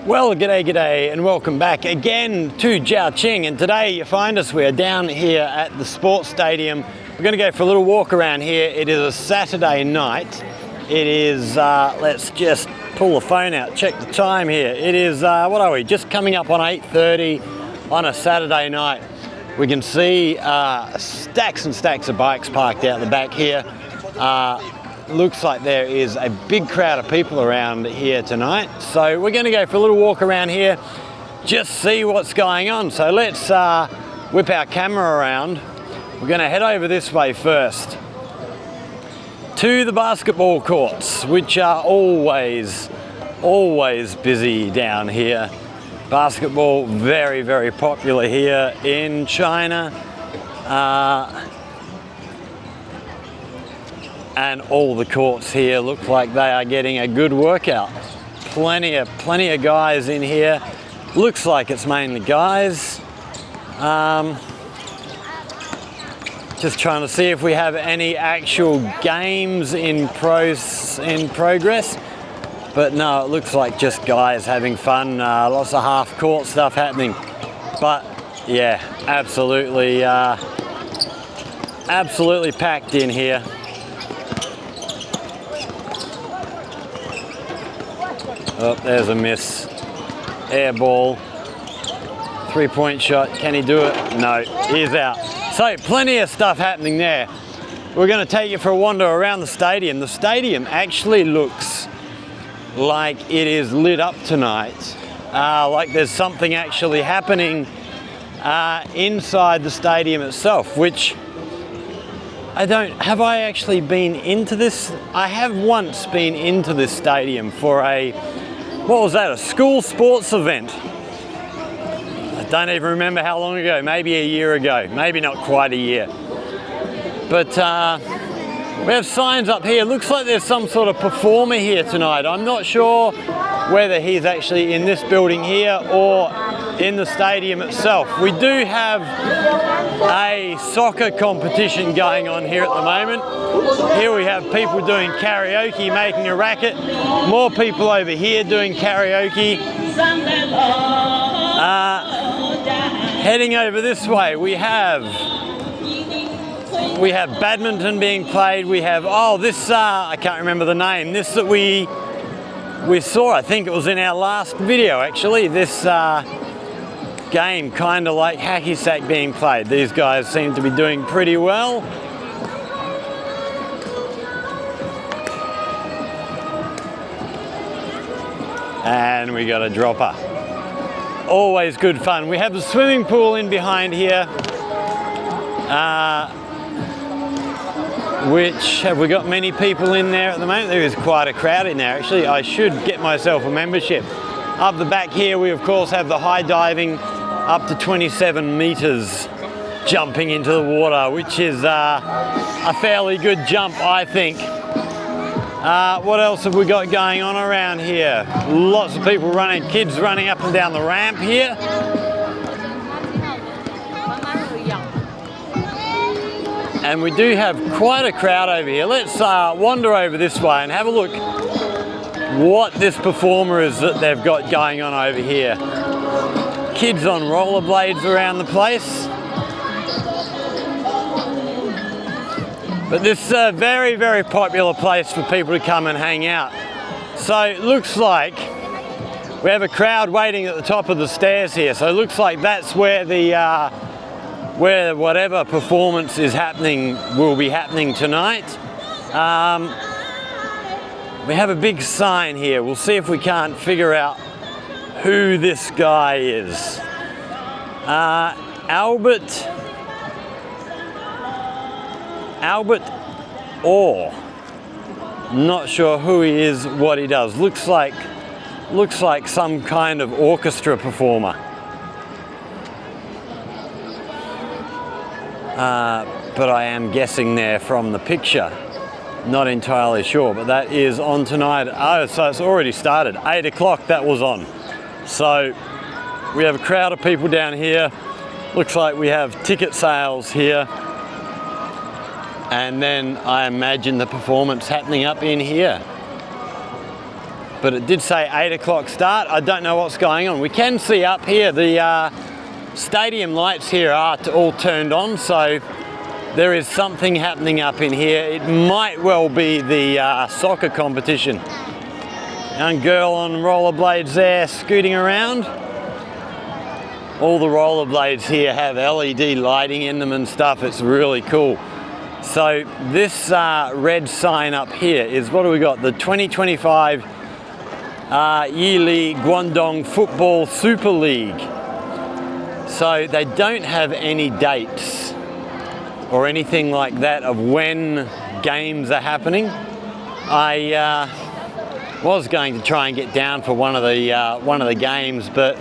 Well, g'day, and welcome back again to Zhaoqing. And today you find us, we are down here at the sports stadium. We're going to go for a little walk around here. It is a Saturday night. It is, let's just pull the phone out, check the time here. It is, what are we, just coming up on 8:30 on a Saturday night. We can see stacks and stacks of bikes parked out the back here. Looks like there is a big crowd of people around here tonight. So we're going to go for a little walk around here, just see what's going on. So let's whip our camera around. We're going to head over this way first to the basketball courts, which are always busy down here. Basketball very, very popular here in China. And all the courts here look like they are getting a good workout. Plenty of guys in here. Looks like it's mainly guys. Just trying to see if we have any actual games in progress. But no, it looks like just guys having fun. Lots of half-court stuff happening. But yeah, absolutely packed in here. Oh, there's a miss. Air ball. Three-point shot. Can he do it? No, he's out. So plenty of stuff happening there. We're going to take you for a wander around the stadium. The stadium actually looks like it is lit up tonight. Like there's something actually happening inside the stadium itself, which have I actually been into this? I have once been into this stadium for what was that, a school sports event. I don't even remember how long ago, maybe a year ago, maybe not quite a year. But we have signs up here. Looks like there's some sort of performer here tonight. I'm not sure whether he's actually in this building here or in the stadium itself. We do have a soccer competition going on here at the moment. Here we have people doing karaoke, making a racket. More people over here doing karaoke. Heading over this way, we have badminton being played. We have, this, I can't remember the name. This that we saw, I think it was in our last video actually. This game, kind of like hacky sack being played. These guys seem to be doing pretty well. And we got a dropper. Always good fun. We have the swimming pool in behind here. Which, have we got many people in there at the moment? There is quite a crowd in there actually. I should get myself a membership. Up the back here we of course have the high diving, up to 27 meters jumping into the water, which is a fairly good jump, I think. What else have we got going on around here? Lots of people running, kids running up and down the ramp here. And we do have quite a crowd over here. Let's wander over this way and have a look what this performer is that they've got going on over here. Kids on rollerblades around the place. But this is a very, very popular place for people to come and hang out. So it looks like we have a crowd waiting at the top of the stairs here. So it looks like that's where where whatever performance is happening will be happening tonight. We have a big sign here. We'll see if we can't figure out who this guy is. Albert Orr. Not sure who he is, what he does. Looks like some kind of orchestra performer. But I am guessing there from the picture. Not entirely sure, but that is on tonight. Oh, so it's already started. 8 o'clock that was on. So we have a crowd of people down here. Looks like we have ticket sales here. And then I imagine the performance happening up in here. but it did say 8 o'clock start. I don't know what's going on. We can see up here the stadium lights here are all turned on, so there is something happening up in here. It might well be the soccer competition. Young girl on rollerblades there scooting around. All the rollerblades here have LED lighting in them and stuff. It's really cool. So this red sign up here is, what do we got? The 2025 Yili Guangdong Football Super League. So they don't have any dates or anything like that of when games are happening. I was going to try and get down for one of the games, but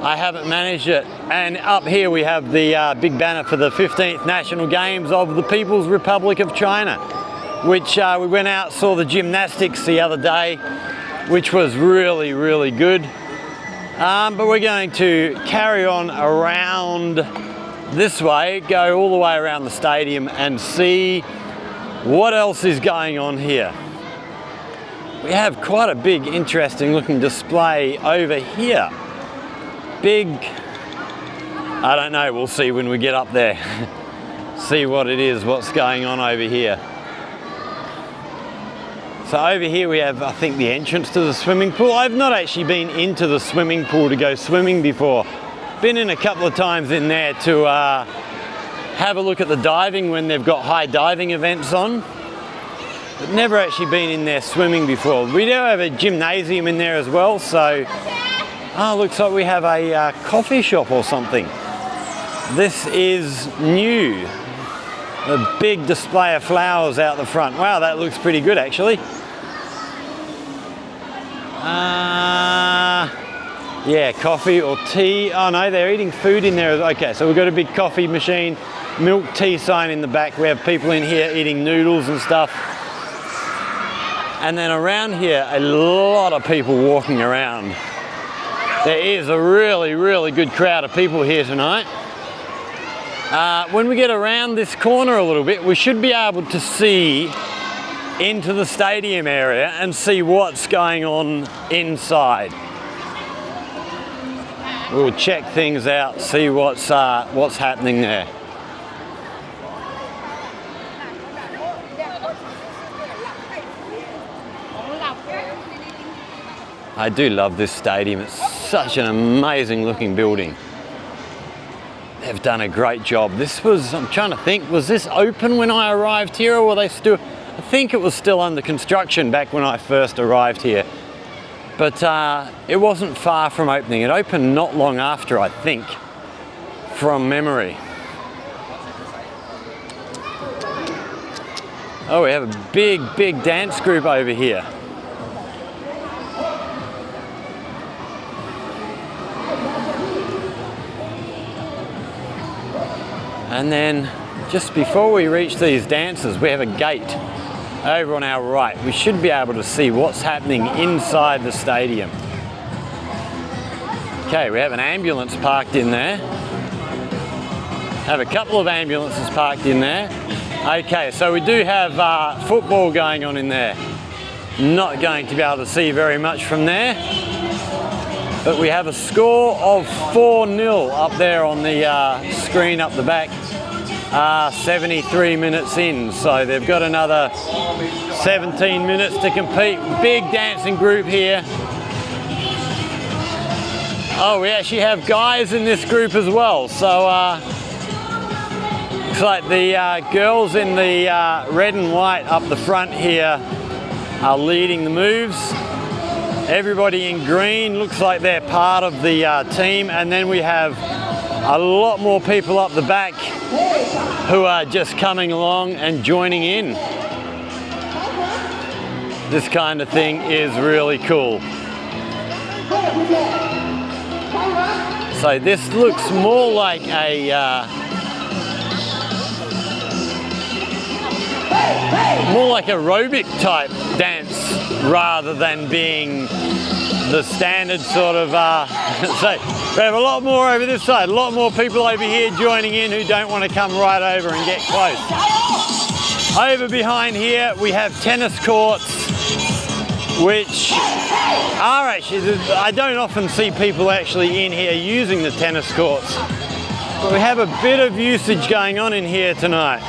I haven't managed it. And up here we have the big banner for the 15th National Games of the People's Republic of China, which we went out, saw the gymnastics the other day, which was really, really good. But we're going to carry on around this way, go all the way around the stadium and see what else is going on here. We have quite a big, interesting looking display over here. Big, I don't know, we'll see when we get up there. See what it is, what's going on over here. So over here we have, I think, the entrance to the swimming pool. I've not actually been into the swimming pool to go swimming before. Been in a couple of times in there to have a look at the diving when they've got high diving events on. But never actually been in there swimming before. We do have a gymnasium in there as well, so looks like we have a coffee shop or something. This is new. A big display of flowers out the front. Wow, that looks pretty good actually. Yeah, coffee or tea. Oh no, they're eating food in there. Okay, so we've got a big coffee machine, milk tea sign in the back. We have people in here eating noodles and stuff. And then around here, a lot of people walking around. There is a really, really good crowd of people here tonight. When we get around this corner a little bit, we should be able to see into the stadium area and see what's going on inside. We'll check things out, see what's happening there. I do love this stadium. It's such an amazing looking building. They've done a great job. This was, I'm trying to think, was this open when I arrived here, or were they still, I think it was still under construction back when I first arrived here. But it wasn't far from opening. It opened not long after, I think, from memory. Oh, we have a big, big dance group over here. And then just before we reach these dancers, we have a gate over on our right. We should be able to see what's happening inside the stadium. Okay, we have an ambulance parked in there. Have a couple of ambulances parked in there. Okay, so we do have football going on in there. Not going to be able to see very much from there. But we have a score of 4-0 up there on the screen up the back. 73 minutes in, so they've got another 17 minutes to compete. Big dancing group here. Oh, we actually have guys in this group as well. So looks like the girls in the red and white up the front here are leading the moves. Everybody in green looks like they're part of the team, and then we have a lot more people up the back who are just coming along and joining in. This kind of thing is really cool. So this looks more like a aerobic type dance rather than being the standard sort of so we have a lot more over this side, a lot more people over here joining in who don't want to come right over and get close. Over behind here we have tennis courts which are actually, I don't often see people actually in here using the tennis courts, but we have a bit of usage going on in here tonight.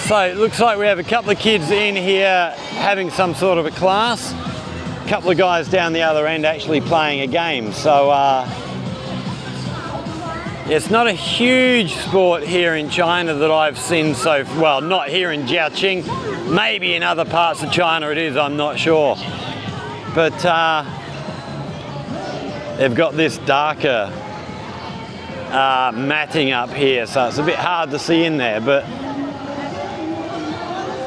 So it looks like we have a couple of kids in here having some sort of a class, a couple of guys down the other end actually playing a game. So it's not a huge sport here in China that I've seen so, well, not here in Zhaoqing, maybe in other parts of China it is, I'm not sure. But they've got this darker matting up here, so it's a bit hard to see in there, but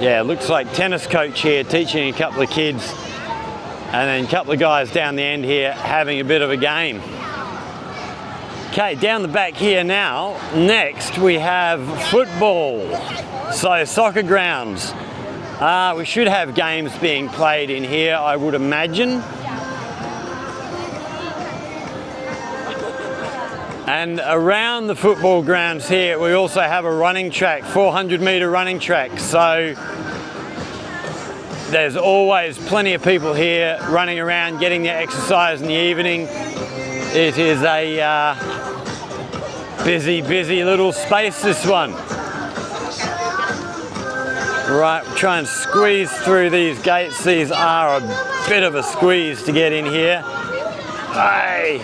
yeah, it looks like tennis coach here teaching a couple of kids, and then a couple of guys down the end here having a bit of a game. Okay, down the back here now, next we have football, so soccer grounds. We should have games being played in here, I would imagine. And around the football grounds here, we also have a running track, 400-meter running track. So there's always plenty of people here running around, getting their exercise in the evening. It is a busy, busy little space, this one. Right, try and squeeze through these gates. These are a bit of a squeeze to get in here. Hey!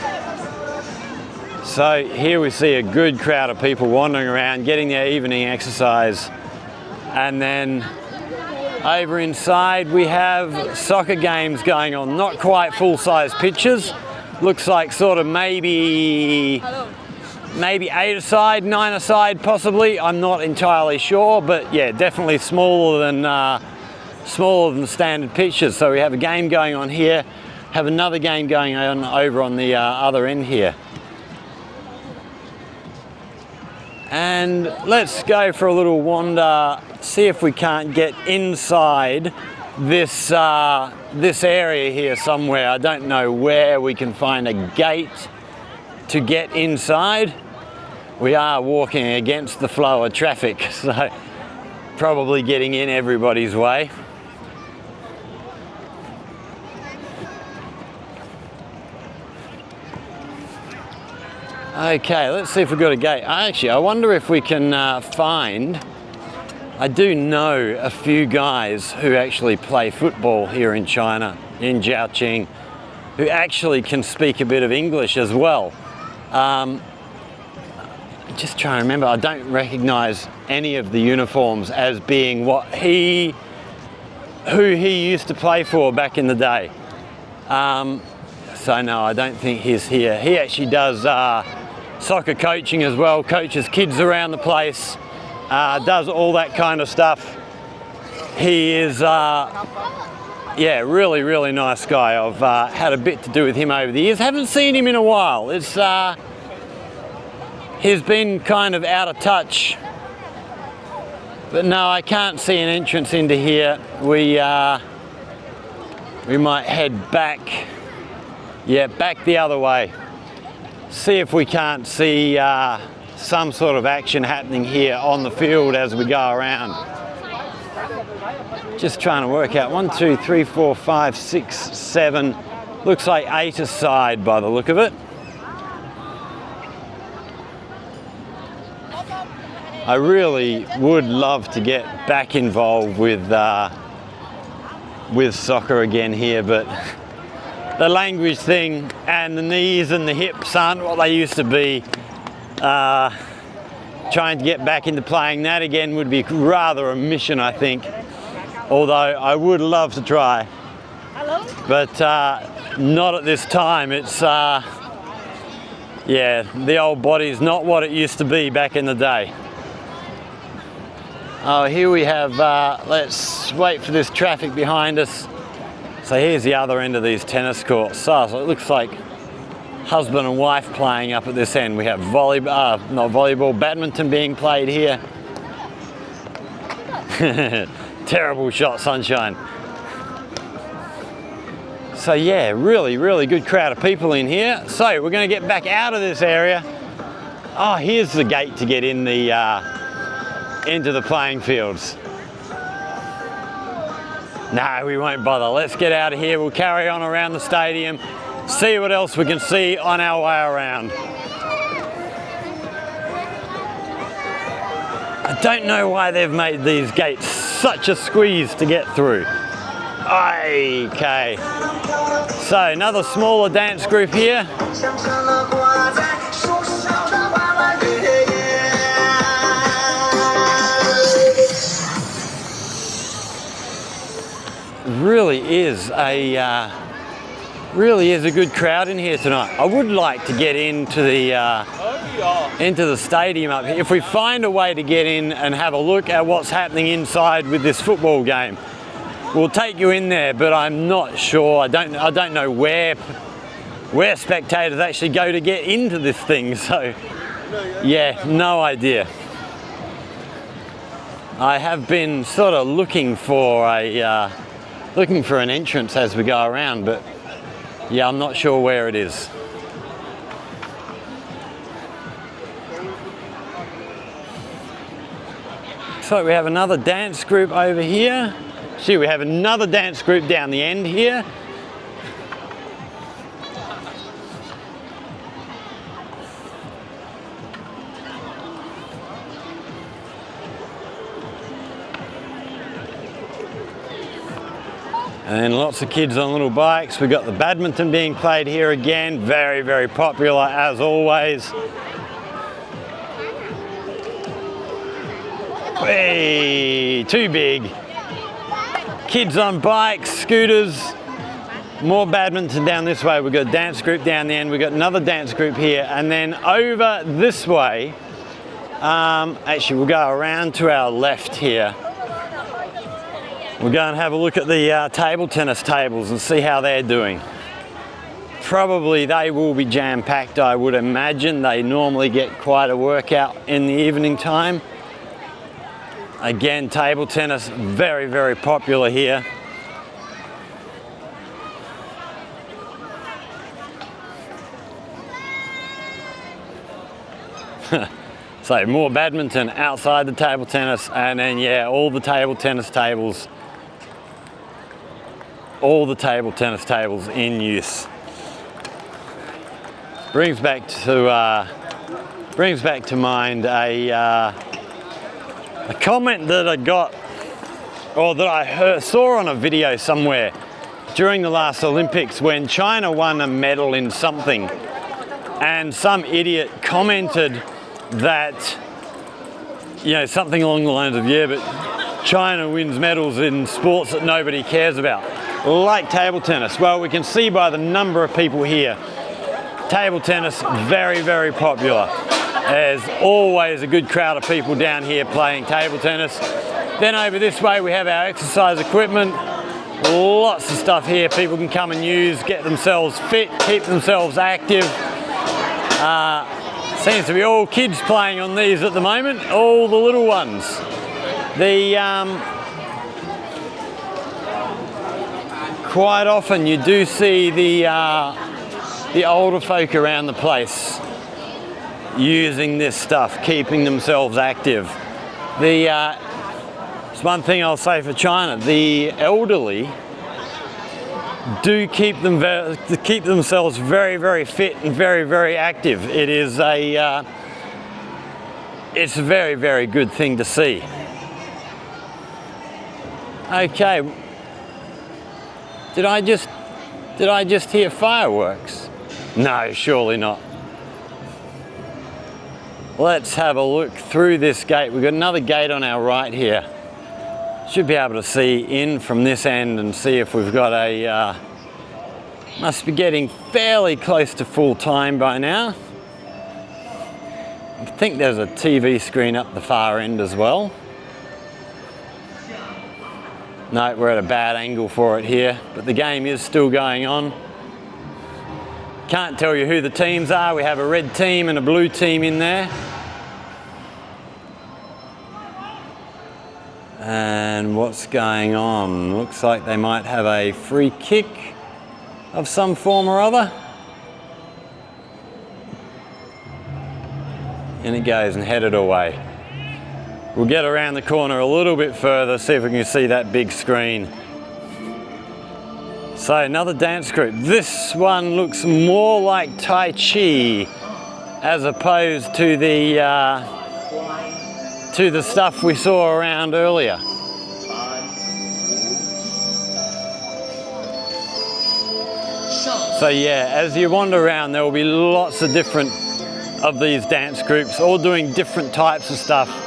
So here we see a good crowd of people wandering around, getting their evening exercise. And then over inside we have soccer games going on. Not quite full-size pitches. Looks like sort of maybe 8-a-side, 9-a-side possibly. I'm not entirely sure, but yeah, definitely smaller than standard pitches. So we have a game going on here, have another game going on over on the other end here. And let's go for a little wander, see if we can't get inside this area here somewhere. I don't know where we can find a gate to get inside. We are walking against the flow of traffic, so probably getting in everybody's way. Okay, let's see if we've got a gate. Actually, I wonder if we can find, I do know a few guys who actually play football here in China, in Zhaoqing, who actually can speak a bit of English as well. Just trying to remember, I don't recognize any of the uniforms as being who he used to play for back in the day. So no, I don't think he's here. He actually does soccer coaching as well, coaches kids around the place, does all that kind of stuff. He is, yeah, really, really nice guy. I've had a bit to do with him over the years. Haven't seen him in a while. It's he's been kind of out of touch. But no, I can't see an entrance into here. We might head back. Yeah, back the other way. See if we can't see some sort of action happening here on the field as we go around. Just trying to work out 1, 2, 3, 4, 5, 6, 7. Looks like 8-a-side by the look of it. I really would love to get back involved with soccer again here, but the language thing and the knees and the hips aren't what they used to be. Trying to get back into playing that again would be rather a mission, I think. Although I would love to try. But not at this time. It's, yeah, the old body's not what it used to be back in the day. Oh, here we have, let's wait for this traffic behind us. So here's the other end of these tennis courts. So it looks like husband and wife playing up at this end. We have volleyball, not volleyball, badminton being played here. Terrible shot, sunshine. So yeah, really, really good crowd of people in here. So we're going to get back out of this area. Oh, here's the gate to get in the into the playing fields. No, we won't bother. Let's get out of here. We'll carry on around the stadium, see what else we can see on our way around. I don't know why they've made these gates such a squeeze to get through. Okay. So another smaller dance group here. Really is a good crowd in here tonight. I would like to get into the stadium up here. If we find a way to get in and have a look at what's happening inside with this football game, we'll take you in there. But I'm not sure. I don't know where spectators actually go to get into this thing. So yeah, no idea. I have been sort of looking for an entrance as we go around, but yeah, I'm not sure where it is. So we have another dance group over here. See, we have another dance group down the end here. And lots of kids on little bikes. We've got the badminton being played here again. Very, very popular as always. Hey, too big. Kids on bikes, scooters. More badminton down this way. We've got a dance group down the end. We've got another dance group here. And then over this way, actually we'll go around to our left here. We'll go and have a look at the table tennis tables and see how they're doing. Probably they will be jam-packed, I would imagine. They normally get quite a workout in the evening time. Again, table tennis, very, very popular here. So more badminton outside the table tennis, and then yeah, all the table tennis tables in use. Brings back to mind a comment that I got, or that I saw on a video somewhere during the last Olympics when China won a medal in something, and some idiot commented that, you know, something along the lines of, yeah, but China wins medals in sports that nobody cares about, like table tennis. Well, we can see by the number of people here, table tennis, very, very popular. There's always a good crowd of people down here playing table tennis. Then over this way we have our exercise equipment. Lots of stuff here people can come and use, get themselves fit, keep themselves active. Seems to be all kids playing on these at the moment, all the little ones. Quite often you do see the older folk around the place using this stuff, keeping themselves active. It's one thing I'll say for China, the elderly do keep themselves very, very fit and very, very active. It is it's a very, very good thing to see. Okay, did I just hear fireworks? No, surely not. Let's have a look through this gate. We've got another gate on our right here. Should be able to see in from this end and see if we've got a, must be getting fairly close to full time by now. I think there's a TV screen up the far end as well. No, we're at a bad angle for it here, but the game is still going on. Can't tell you who the teams are. We have a red team and a blue team in there. And what's going on? Looks like they might have a free kick of some form or other. And it goes and headed away. We'll get around the corner a little bit further, see if we can see that big screen. So another dance group. This one looks more like Tai Chi as opposed to the stuff we saw around earlier. So yeah, as you wander around, there will be lots of different of these dance groups, all doing different types of stuff.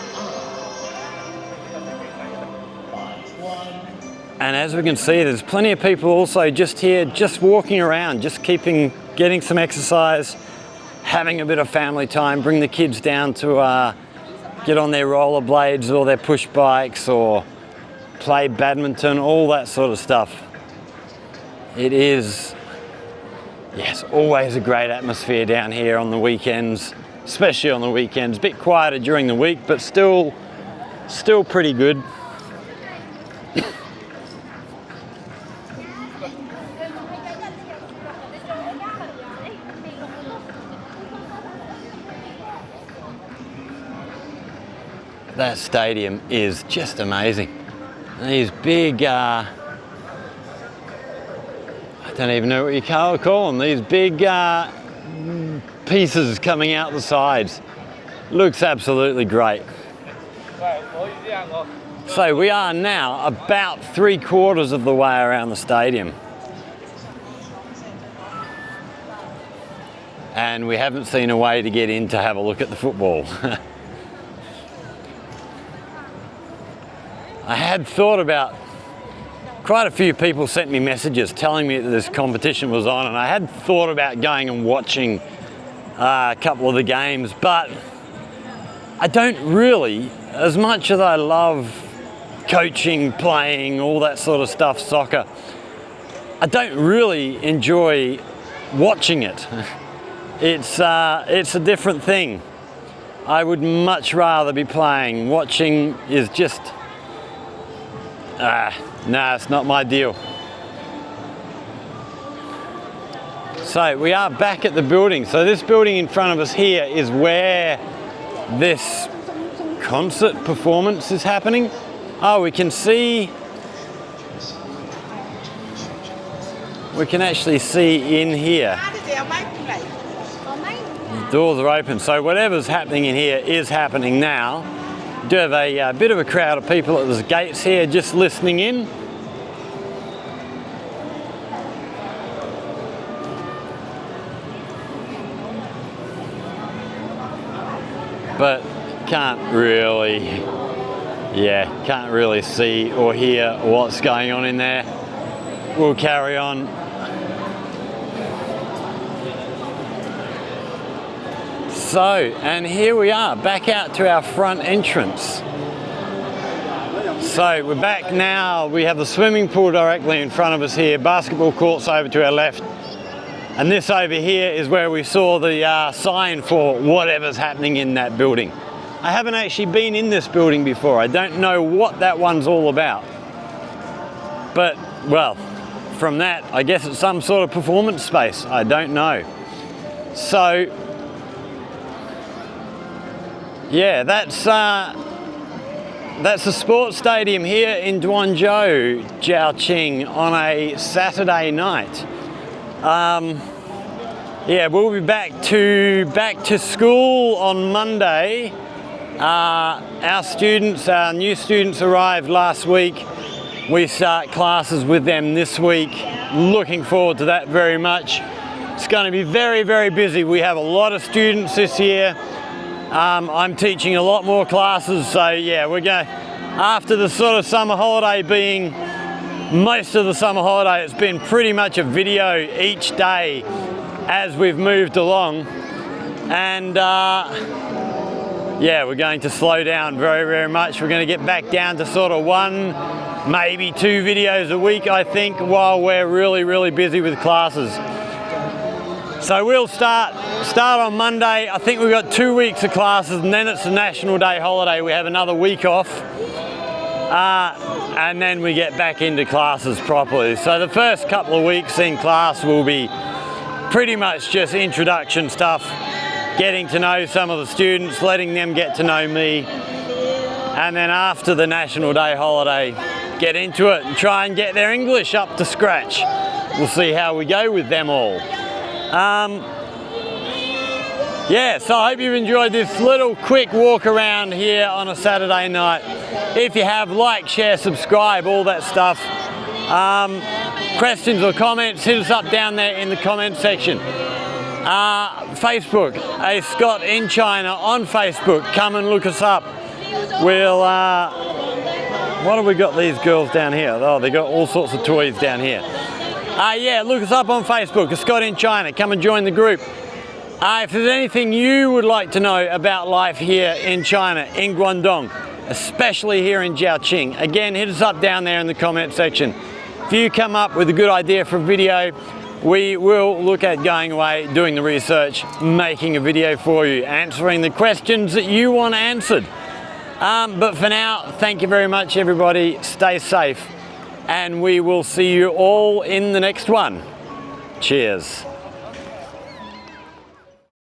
And as we can see, there's plenty of people also just here, just walking around, just getting some exercise, having a bit of family time, bring the kids down to get on their rollerblades or their push bikes or play badminton, all that sort of stuff. It is, yes, always a great atmosphere down here on the weekends, especially on the weekends. A bit quieter during the week, but still pretty good. That stadium is just amazing. These big, I don't even know what you call them, these big pieces coming out the sides. Looks absolutely great. So we are now about 3/4 of the way around the stadium. And we haven't seen a way to get in to have a look at the football. I had thought about, quite a few people sent me messages telling me that this competition was on, and I had thought about going and watching a couple of the games, but I don't really, as much as I love coaching, playing, all that sort of stuff, soccer, I don't really enjoy watching it. It's a different thing. I would much rather be playing. Watching is just, nah, it's not my deal. So we are back at the building. So this building in front of us here is where this concert performance is happening. Oh, we can actually see in here. The doors are open, so whatever's happening in here is happening now. We do have a bit of a crowd of people at the gates here just listening in. But can't really see or hear what's going on in there. We'll carry on. So, and here we are, back out to our front entrance. So we're back now. We have the swimming pool directly in front of us here, basketball courts over to our left. And this over here is where we saw the sign for whatever's happening in that building. I haven't actually been in this building before. I don't know what that one's all about. But, well, from that, I guess it's some sort of performance space. I don't know. So, yeah, that's the sports stadium here in Guangzhou, Zhaoqing, on a Saturday night. Yeah, we'll be back to school on Monday. Our new students arrived last week. We start classes with them this week. Looking forward to that very much. It's going to be very, very busy. We have a lot of students this year. I'm teaching a lot more classes, so yeah, we're going, after the sort of summer holiday being, most of the summer holiday, it's been pretty much a video each day as we've moved along. And yeah, we're going to slow down very, very much. We're going to get back down to sort of 1, maybe 2 videos a week, I think, while we're really, really busy with classes. So we'll start on Monday. I think we've got 2 weeks of classes, and then it's the National Day holiday. We have another week off, and then we get back into classes properly. So the first couple of weeks in class will be pretty much just introduction stuff, getting to know some of the students, letting them get to know me, and then after the National Day holiday, get into it and try and get their English up to scratch. we'll see how we go with them all. Yeah, so I hope you've enjoyed this little quick walk around here on a Saturday night. If you have, like, share, subscribe, all that stuff. Questions or comments, hit us up down there in the comment section. Facebook, a Scott in China on Facebook. Come and look us up. We'll, what have we got these girls down here? Oh, they got all sorts of toys down here. Yeah, look us up on Facebook, a Scott in China. Come and join the group. If there's anything you would like to know about life here in China, in Guangdong, especially here in Zhaoqing, again, hit us up down there in the comment section. If you come up with a good idea for a video, we will look at going away, doing the research, making a video for you, answering the questions that you want answered. But for now, thank you very much, everybody. Stay safe, and we will see you all in the next one. Cheers.